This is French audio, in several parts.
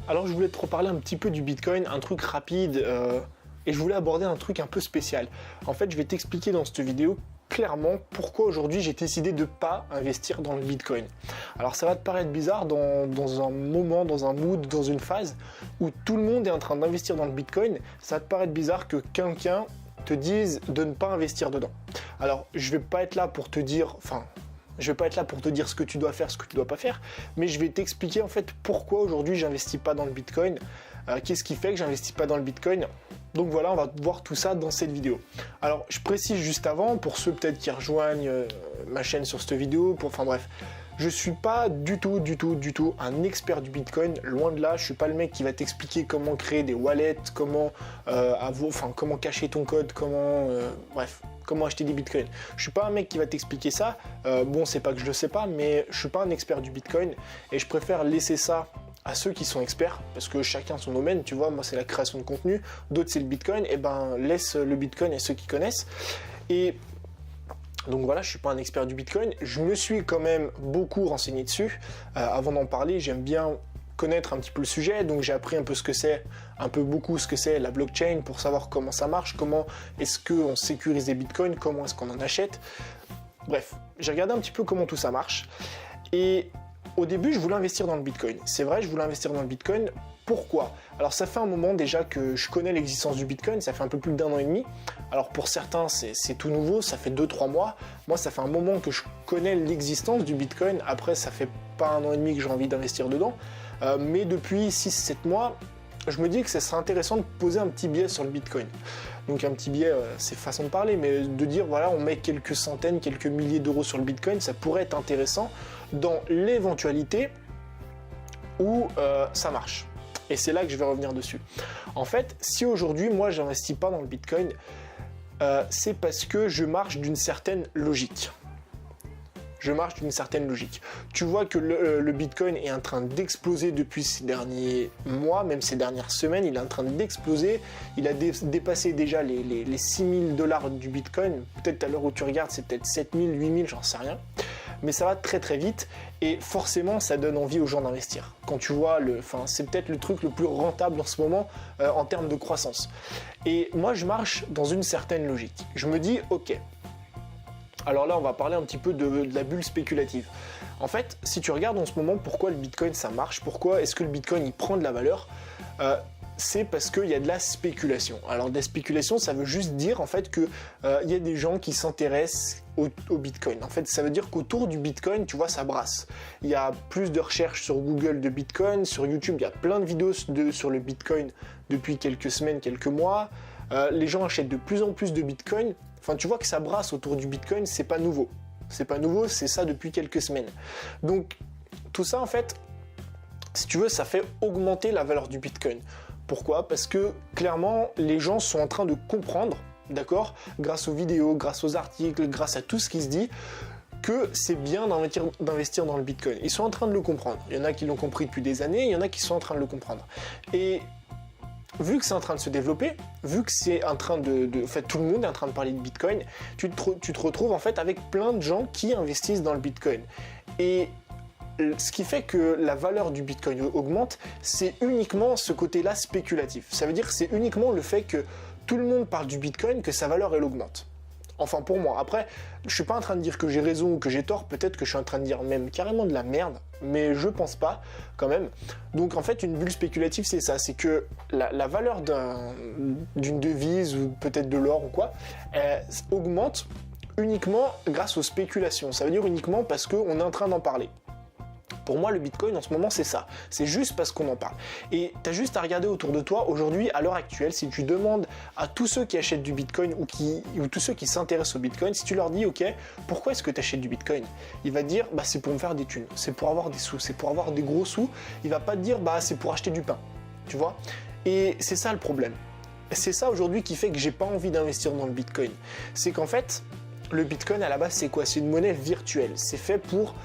Alors je voulais te reparler un petit peu du Bitcoin, un truc rapide, et je voulais aborder un truc un peu spécial. En fait, je vais t'expliquer dans cette vidéo clairement pourquoi aujourd'hui j'ai décidé de pas investir dans le Bitcoin. Alors ça va te paraître bizarre dans un moment, dans un mood, dans une phase où tout le monde est en train d'investir dans le Bitcoin, ça va te paraître bizarre que quelqu'un te dise de ne pas investir dedans. Alors je vais pas être là pour te dire, je vais pas être là pour te dire ce que tu dois faire, ce que tu dois pas faire, mais je vais t'expliquer en fait pourquoi aujourd'hui j'investis pas dans le Bitcoin, qu'est-ce qui fait que j'investis pas dans le Bitcoin. Donc voilà, on va voir tout ça dans cette vidéo. Alors je précise juste avant, pour ceux peut-être qui rejoignent ma chaîne sur cette vidéo, enfin bref, je suis pas du tout un expert du Bitcoin, loin de là. Je suis pas le mec qui va t'expliquer comment créer des wallets, comment comment cacher ton code, comment acheter des bitcoins. Je suis pas un mec qui va t'expliquer ça. Bon, c'est pas que je le sais pas, mais je suis pas un expert du Bitcoin et je préfère laisser ça à ceux qui sont experts, parce que chacun son domaine, tu vois. Moi c'est la création de contenu, d'autres c'est le Bitcoin, et ben laisse le Bitcoin à ceux qui connaissent. Et donc voilà, je suis pas un expert du Bitcoin, je me suis quand même beaucoup renseigné dessus. Avant d'en parler, j'aime bien connaître un petit peu le sujet, donc j'ai appris un peu ce que c'est, beaucoup ce que c'est la blockchain, pour savoir comment ça marche, comment est-ce qu'on sécurise des bitcoins, comment est-ce qu'on en achète. Bref, j'ai regardé un petit peu comment tout ça marche, et au début je voulais investir dans le Bitcoin. C'est vrai, je voulais investir dans le Bitcoin. Pourquoi? Alors ça fait un moment déjà que je connais l'existence du Bitcoin, ça fait un peu plus d'1 an et demi. Alors pour certains c'est tout nouveau, ça fait 2-3 mois. Moi ça fait un moment que je connais l'existence du Bitcoin. Après ça fait pas 1 an et demi que j'ai envie d'investir dedans. Mais depuis 6-7 mois, je me dis que ça serait intéressant de poser un petit biais sur le Bitcoin. Donc un petit biais, c'est façon de parler, mais de dire voilà, on met quelques centaines, quelques milliers d'euros sur le Bitcoin, ça pourrait être intéressant dans l'éventualité où ça marche. Et c'est là que je vais revenir dessus. En fait, si aujourd'hui moi j'investis pas dans le Bitcoin, c'est parce que je marche d'une certaine logique. Tu vois que le Bitcoin est en train d'exploser depuis ces derniers mois, même ces dernières semaines, il est en train d'exploser. Il a dépassé déjà les 6000 $ du Bitcoin. Peut-être à l'heure où tu regardes, c'est peut-être 7000, 8000, j'en sais rien. Mais ça va très très vite et forcément ça donne envie aux gens d'investir. Quand tu vois, c'est peut-être le truc le plus rentable en ce moment en termes de croissance. Et moi je marche dans une certaine logique. Je me dis ok. Alors là, on va parler un petit peu de la bulle spéculative. En fait, si tu regardes en ce moment pourquoi le Bitcoin ça marche, pourquoi est-ce que le Bitcoin il prend de la valeur, c'est parce qu'il y a de la spéculation. Alors de la spéculation, ça veut juste dire en fait que il y a des gens qui s'intéressent au Bitcoin. En fait, ça veut dire qu'autour du Bitcoin, tu vois, ça brasse. Il y a plus de recherches sur Google de Bitcoin, sur YouTube, il y a plein de vidéos sur le Bitcoin depuis quelques semaines, quelques mois. Les gens achètent de plus en plus de Bitcoin. Enfin, tu vois que ça brasse autour du Bitcoin, c'est pas nouveau. C'est ça depuis quelques semaines. Donc, tout ça, en fait, si tu veux, ça fait augmenter la valeur du Bitcoin. Pourquoi? Parce que, clairement, les gens sont en train de comprendre, d'accord, grâce aux vidéos, grâce aux articles, grâce à tout ce qui se dit, que c'est bien d'investir dans le Bitcoin. Ils sont en train de le comprendre. Il y en a qui l'ont compris depuis des années, il y en a qui sont en train de le comprendre. Et vu que c'est en train de se développer, vu que c'est en train en fait, tout le monde est en train de parler de Bitcoin, tu te retrouves en fait avec plein de gens qui investissent dans le Bitcoin. Et ce qui fait que la valeur du Bitcoin augmente, c'est uniquement ce côté-là spéculatif. Ça veut dire que c'est uniquement le fait que tout le monde parle du Bitcoin que sa valeur elle augmente. Enfin pour moi. Après, je suis pas en train de dire que j'ai raison ou que j'ai tort, peut-être que je suis en train de dire même carrément de la merde, mais je pense pas quand même. Donc en fait une bulle spéculative c'est ça, c'est que la valeur d'une devise ou peut-être de l'or ou quoi, augmente uniquement grâce aux spéculations. Ça veut dire uniquement parce qu'on est en train d'en parler. Pour moi, le Bitcoin, en ce moment, c'est ça. C'est juste parce qu'on en parle. Et tu as juste à regarder autour de toi, aujourd'hui, à l'heure actuelle, si tu demandes à tous ceux qui achètent du Bitcoin ou tous ceux qui s'intéressent au Bitcoin, si tu leur dis, ok, pourquoi est-ce que tu achètes du Bitcoin? Il va te dire, bah, c'est pour me faire des thunes, c'est pour avoir des sous, c'est pour avoir des gros sous. Il va pas te dire, bah, c'est pour acheter du pain. Tu vois? Et c'est ça le problème. C'est ça aujourd'hui qui fait que j'ai pas envie d'investir dans le Bitcoin. C'est qu'en fait, le Bitcoin, à la base, c'est quoi? C'est une monnaie virtuelle. C'est fait pour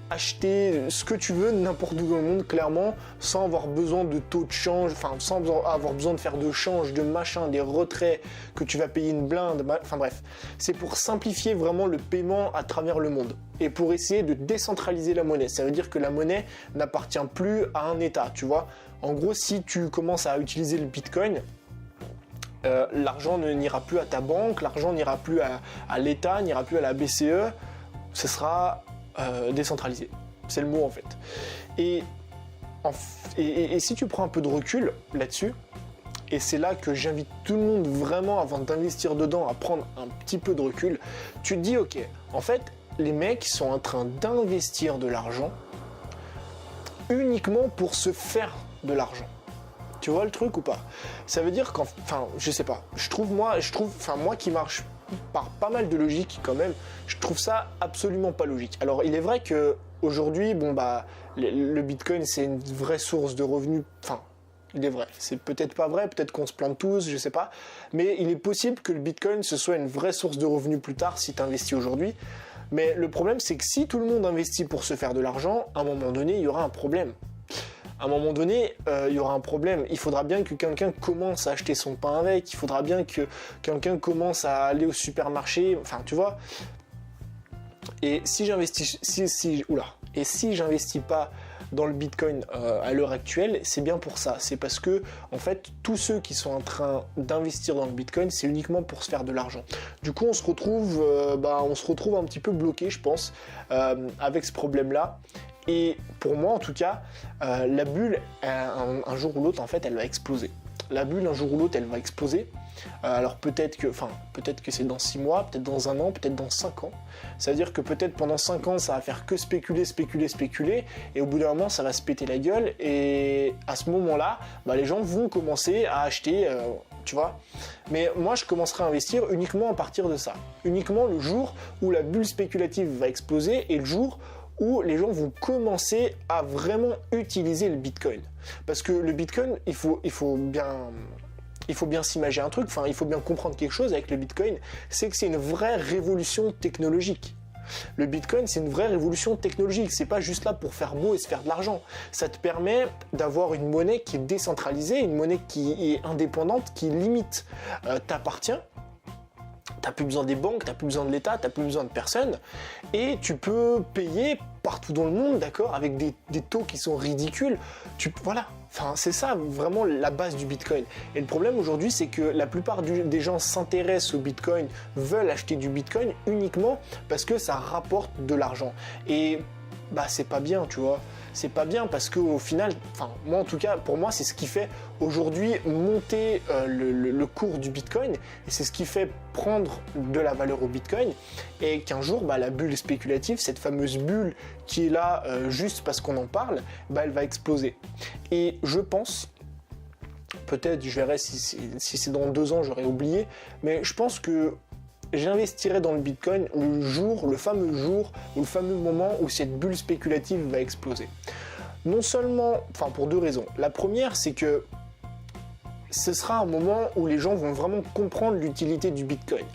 acheter ce que tu veux n'importe où dans le monde, clairement, sans avoir besoin de taux de change, enfin sans avoir besoin de faire de change, de machin, des retraits, que tu vas payer une blinde, enfin bref. C'est pour simplifier vraiment le paiement à travers le monde et pour essayer de décentraliser la monnaie. Ça veut dire que la monnaie n'appartient plus à un État, tu vois. En gros, si tu commences à utiliser le Bitcoin, l'argent n'ira plus à ta banque, l'argent n'ira plus à l'État, n'ira plus à la BCE, ce sera décentralisé. C'est le mot en fait. Et si tu prends un peu de recul là-dessus, et c'est là que j'invite tout le monde vraiment avant d'investir dedans à prendre un petit peu de recul, tu te dis ok, en fait les mecs sont en train d'investir de l'argent uniquement pour se faire de l'argent. Tu vois le truc ou pas? Ça veut dire qu'enfin, je sais pas, je trouve moi qui marche par pas mal de logique quand même, je trouve ça absolument pas logique. Alors il est vrai que aujourd'hui, le Bitcoin c'est une vraie source de revenus, enfin il est vrai, c'est peut-être pas vrai, peut-être qu'on se plante tous, je sais pas, mais il est possible que le Bitcoin ce soit une vraie source de revenus plus tard si tu investis aujourd'hui. Mais le problème c'est que si tout le monde investit pour se faire de l'argent, à un moment donné il y aura un problème. À un moment donné, il y aura un problème. Il faudra bien que quelqu'un commence à acheter son pain avec. Il faudra bien que quelqu'un commence à aller au supermarché. Enfin, tu vois. Et si j'investis, si j'investis pas dans le Bitcoin à l'heure actuelle, c'est bien pour ça. C'est parce que, en fait, tous ceux qui sont en train d'investir dans le Bitcoin, c'est uniquement pour se faire de l'argent. Du coup, on se retrouve un petit peu bloqué, je pense, avec ce problème-là. Et pour moi, en tout cas, la bulle, un jour ou l'autre, en fait, elle va exploser. La bulle, un jour ou l'autre, elle va exploser. Alors peut-être que c'est dans 6 mois, peut-être dans 1 an, peut-être dans 5 ans. Ça veut dire que peut-être pendant 5 ans, ça va faire que spéculer, et au bout d'un moment, ça va se péter la gueule. Et à ce moment-là, les gens vont commencer à acheter, tu vois. Mais moi, je commencerai à investir uniquement à partir de ça. Uniquement le jour où la bulle spéculative va exploser et le jour où les gens vont commencer à vraiment utiliser le Bitcoin. Parce que le Bitcoin, il faut bien s'imaginer un truc, il faut bien comprendre quelque chose avec le Bitcoin, c'est que c'est une vraie révolution technologique. Le Bitcoin, c'est une vraie révolution technologique, c'est pas juste là pour faire beau et se faire de l'argent. Ça te permet d'avoir une monnaie qui est décentralisée, une monnaie qui est indépendante, qui limite t'appartient. T'as plus besoin des banques, t'as plus besoin de l'État, t'as plus besoin de personne, et tu peux payer partout dans le monde, d'accord, avec des taux qui sont ridicules. Voilà, c'est ça vraiment la base du Bitcoin. Et le problème aujourd'hui, c'est que la plupart des gens s'intéressent au Bitcoin, veulent acheter du Bitcoin uniquement parce que ça rapporte de l'argent. Et c'est pas bien, tu vois. C'est pas bien parce qu'au final, moi en tout cas, pour moi, c'est ce qui fait aujourd'hui monter le cours du Bitcoin et c'est ce qui fait prendre de la valeur au Bitcoin et qu'un jour, la bulle spéculative, cette fameuse bulle qui est là juste parce qu'on en parle, elle va exploser. Et je pense, peut-être, je verrai si c'est dans 2 ans, j'aurais oublié, mais je pense que j'investirai dans le Bitcoin le fameux moment où cette bulle spéculative va exploser. Non seulement, pour 2 raisons. La première, c'est que ce sera un moment où les gens vont vraiment comprendre l'utilité du Bitcoin.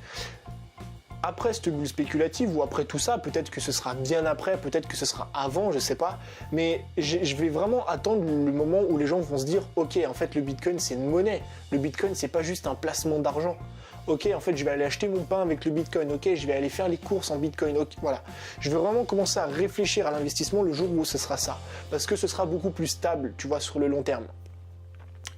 Après cette bulle spéculative ou après tout ça, peut-être que ce sera bien après, peut-être que ce sera avant, je sais pas, mais je vais vraiment attendre le moment où les gens vont se dire ok, en fait le Bitcoin c'est une monnaie, le Bitcoin c'est pas juste un placement d'argent. Ok, en fait, je vais aller acheter mon pain avec le Bitcoin. Ok, je vais aller faire les courses en Bitcoin. Ok, voilà. Je vais vraiment commencer à réfléchir à l'investissement le jour où ce sera ça. Parce que ce sera beaucoup plus stable, tu vois, sur le long terme.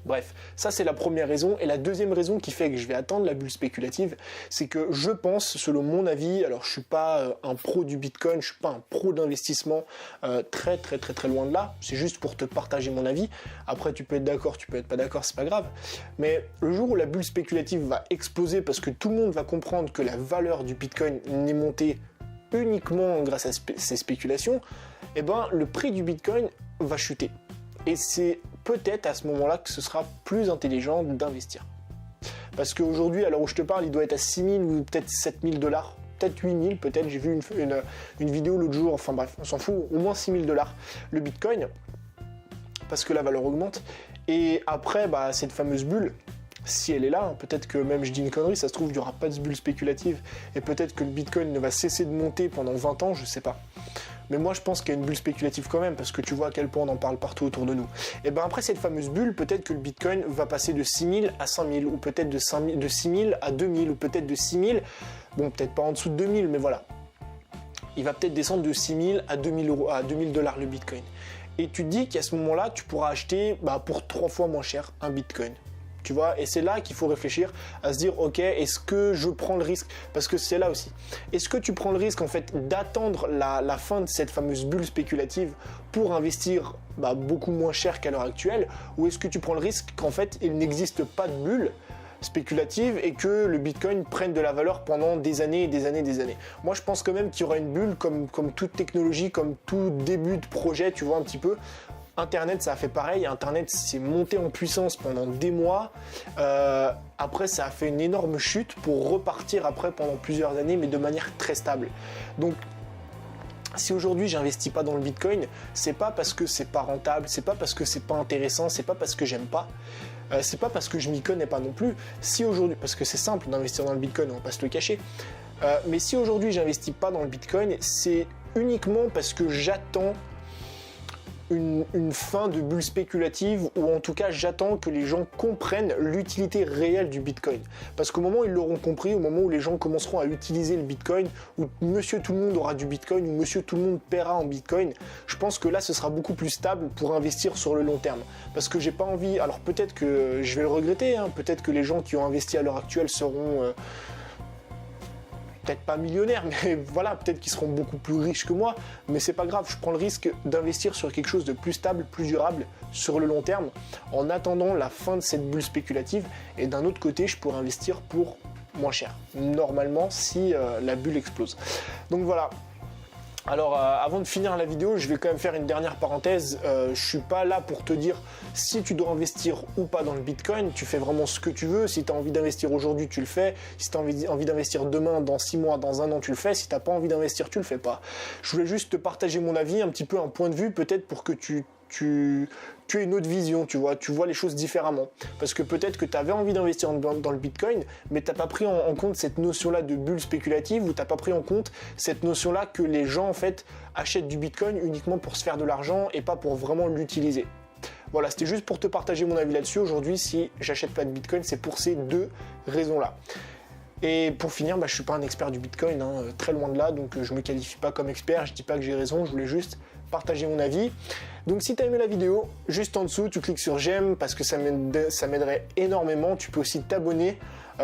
Bref, ça c'est la première raison. Et la deuxième raison qui fait que je vais attendre la bulle spéculative, c'est que je pense, selon mon avis, alors je suis pas un pro du Bitcoin, je suis pas un pro d'investissement, très loin de là. C'est juste pour te partager mon avis. Après, tu peux être d'accord, tu peux être pas d'accord, c'est pas grave. Mais le jour où la bulle spéculative va exploser parce que tout le monde va comprendre que la valeur du Bitcoin n'est montée uniquement grâce à ces spéculations, le prix du Bitcoin va chuter. Et c'est peut-être à ce moment-là que ce sera plus intelligent d'investir. Parce qu'aujourd'hui, à l'heure où je te parle, il doit être à 6 000 ou peut-être 7 000 $, peut-être 8 000, peut-être, j'ai vu une vidéo l'autre jour, bref, on s'en fout, au moins 6 000 $, le Bitcoin, parce que la valeur augmente. Et après, cette fameuse bulle, si elle est là, peut-être que même je dis une connerie, ça se trouve, il n'y aura pas de bulle spéculative, et peut-être que le Bitcoin ne va cesser de monter pendant 20 ans, je sais pas. Mais moi, je pense qu'il y a une bulle spéculative quand même, parce que tu vois à quel point on en parle partout autour de nous. Et ben après cette fameuse bulle, peut-être que le Bitcoin va passer de 6 000 à 5 000, ou peut-être de 6 000 à 2 000, ou peut-être de 6 000, bon, peut-être pas en dessous de 2 000, mais voilà. Il va peut-être descendre de 6 000 à 2 000 à 2 000 $ le Bitcoin. Et tu te dis qu'à ce moment-là, tu pourras acheter pour 3 fois moins cher un Bitcoin. Tu vois, et c'est là qu'il faut réfléchir à se dire, ok, est-ce que je prends le risque? Parce que c'est là aussi. Est-ce que tu prends le risque en fait d'attendre la fin de cette fameuse bulle spéculative pour investir beaucoup moins cher qu'à l'heure actuelle? Ou est-ce que tu prends le risque qu'en fait il n'existe pas de bulle spéculative et que le Bitcoin prenne de la valeur pendant des années et des années et des années? Moi je pense quand même qu'il y aura une bulle comme toute technologie, comme tout début de projet, tu vois un petit peu. Internet, ça a fait pareil. Internet s'est monté en puissance pendant des mois. Après, ça a fait une énorme chute pour repartir après pendant plusieurs années, mais de manière très stable. Donc, si aujourd'hui j'investis pas dans le Bitcoin, c'est pas parce que c'est pas rentable, c'est pas parce que c'est pas intéressant, c'est pas parce que j'aime pas, c'est pas parce que je m'y connais pas non plus. Si aujourd'hui, parce que c'est simple d'investir dans le Bitcoin, on va pas se le cacher. Mais si aujourd'hui j'investis pas dans le Bitcoin, c'est uniquement parce que j'attends une fin de bulle spéculative, ou en tout cas j'attends que les gens comprennent l'utilité réelle du Bitcoin. Parce qu'au moment où ils l'auront compris, au moment où les gens commenceront à utiliser le Bitcoin, où monsieur tout le monde aura du Bitcoin, où monsieur tout le monde paiera en Bitcoin, je pense que là ce sera beaucoup plus stable pour investir sur le long terme. Parce que j'ai pas envie, alors peut-être que je vais le regretter, peut-être que les gens qui ont investi à l'heure actuelle seront peut-être pas millionnaires, mais voilà, peut-être qu'ils seront beaucoup plus riches que moi, mais c'est pas grave, je prends le risque d'investir sur quelque chose de plus stable, plus durable, sur le long terme, en attendant la fin de cette bulle spéculative, et d'un autre côté, je pourrais investir pour moins cher, normalement, si la bulle explose. Donc voilà. Alors avant de finir la vidéo, je vais quand même faire une dernière parenthèse. Je suis pas là pour te dire si tu dois investir ou pas dans le Bitcoin. Tu fais vraiment ce que tu veux. Si tu as envie d'investir aujourd'hui, tu le fais. Si tu as envie d'investir demain, dans 6 mois, dans 1 an, tu le fais. Si tu n'as pas envie d'investir, tu le fais pas. Je voulais juste te partager mon avis, un petit peu un point de vue, peut-être pour que tu aies une autre vision, tu vois les choses différemment. Parce que peut-être que tu avais envie d'investir dans le Bitcoin, mais tu n'as pas pris en compte cette notion-là de bulle spéculative, ou tu n'as pas pris en compte cette notion-là que les gens en fait achètent du Bitcoin uniquement pour se faire de l'argent et pas pour vraiment l'utiliser. Voilà, c'était juste pour te partager mon avis là-dessus. Aujourd'hui, si j'achète pas de Bitcoin, c'est pour ces deux raisons-là. Et pour finir, je suis pas un expert du Bitcoin, très loin de là, donc je me qualifie pas comme expert, je dis pas que j'ai raison, je voulais juste partager mon avis. Donc si tu as aimé la vidéo, juste en dessous, tu cliques sur j'aime parce que ça m'aiderait énormément. Tu peux aussi t'abonner.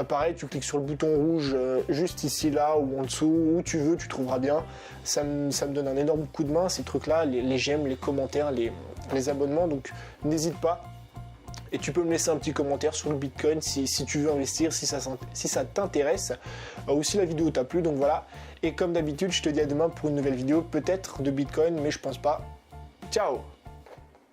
Pareil, tu cliques sur le bouton rouge juste ici, là, ou en dessous, où tu veux, tu trouveras bien. Ça me donne un énorme coup de main, ces trucs-là, les j'aime, les commentaires, les abonnements, donc n'hésite pas. Et tu peux me laisser un petit commentaire sur le Bitcoin si tu veux investir, si ça t'intéresse, ou si la vidéo t'a plu, donc voilà. Et comme d'habitude, je te dis à demain pour une nouvelle vidéo, peut-être de Bitcoin, mais je pense pas. Ciao!